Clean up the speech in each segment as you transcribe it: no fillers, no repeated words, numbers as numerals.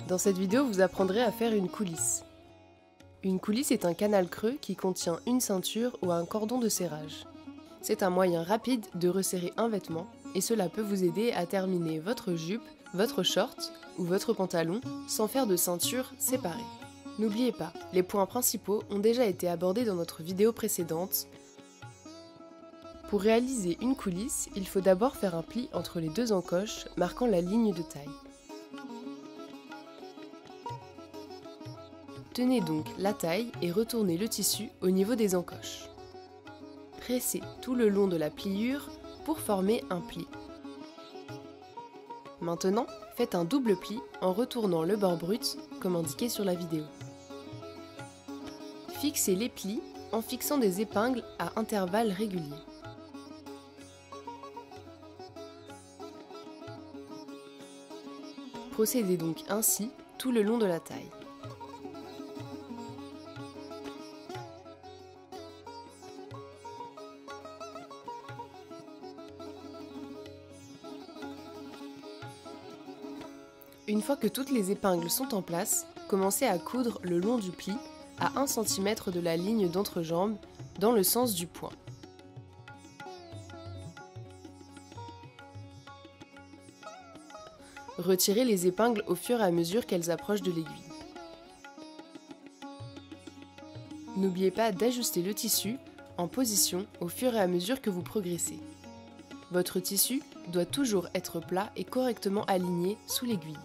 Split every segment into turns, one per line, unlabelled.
Dans cette vidéo, vous apprendrez à faire une coulisse. Une coulisse est un canal creux qui contient une ceinture ou un cordon de serrage. C'est un moyen rapide de resserrer un vêtement et cela peut vous aider à terminer votre jupe, votre short ou votre pantalon sans faire de ceinture séparée. N'oubliez pas, les points principaux ont déjà été abordés dans notre vidéo précédente. Pour réaliser une coulisse, il faut d'abord faire un pli entre les deux encoches marquant la ligne de taille. Tenez donc la taille et retournez le tissu au niveau des encoches. Pressez tout le long de la pliure pour former un pli. Maintenant, faites un double pli en retournant le bord brut comme indiqué sur la vidéo. Fixez les plis en fixant des épingles à intervalles réguliers. Procédez donc ainsi tout le long de la taille. Une fois que toutes les épingles sont en place, commencez à coudre le long du pli à 1 cm de la ligne d'entrejambe dans le sens du point. Retirez les épingles au fur et à mesure qu'elles approchent de l'aiguille. N'oubliez pas d'ajuster le tissu en position au fur et à mesure que vous progressez. Votre tissu doit toujours être plat et correctement aligné sous l'aiguille.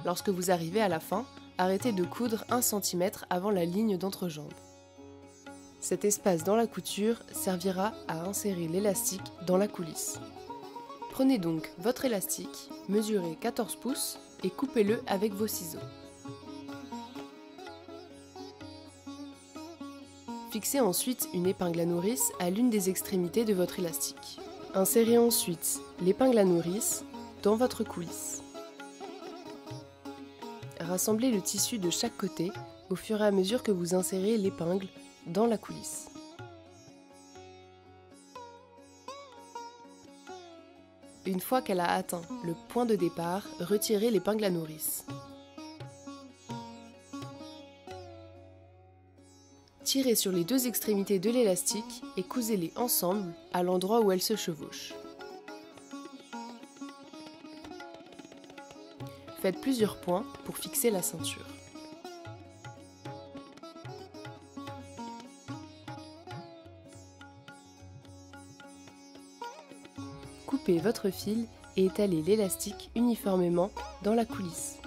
Lorsque vous arrivez à la fin, arrêtez de coudre 1 cm avant la ligne d'entrejambe. Cet espace dans la couture servira à insérer l'élastique dans la coulisse. Prenez donc votre élastique, mesurez 14 pouces et coupez-le avec vos ciseaux. Fixez ensuite une épingle à nourrice à l'une des extrémités de votre élastique. Insérez ensuite l'épingle à nourrice dans votre coulisse. Rassemblez le tissu de chaque côté au fur et à mesure que vous insérez l'épingle dans la coulisse. Une fois qu'elle a atteint le point de départ, retirez l'épingle à nourrice. Tirez sur les deux extrémités de l'élastique et cousez-les ensemble à l'endroit où elles se chevauchent. Faites plusieurs points pour fixer la ceinture. Coupez votre fil et étalez l'élastique uniformément dans la coulisse.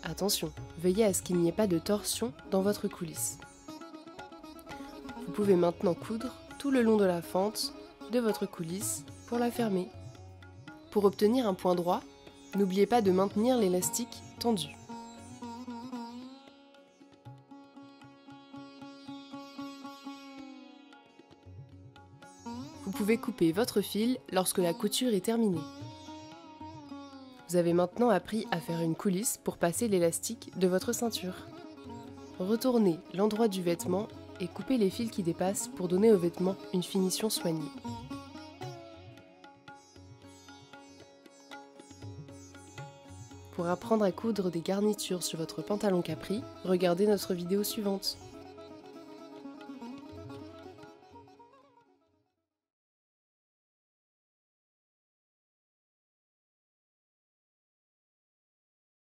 Attention, veillez à ce qu'il n'y ait pas de torsion dans votre coulisse. Vous pouvez maintenant coudre tout le long de la fente de votre coulisse pour la fermer. Pour obtenir un point droit, n'oubliez pas de maintenir l'élastique tendu. Vous pouvez couper votre fil lorsque la couture est terminée. Vous avez maintenant appris à faire une coulisse pour passer l'élastique de votre ceinture. Retournez l'endroit du vêtement et coupez les fils qui dépassent pour donner au vêtement une finition soignée. Pour apprendre à coudre des garnitures sur votre pantalon capri, regardez notre vidéo suivante.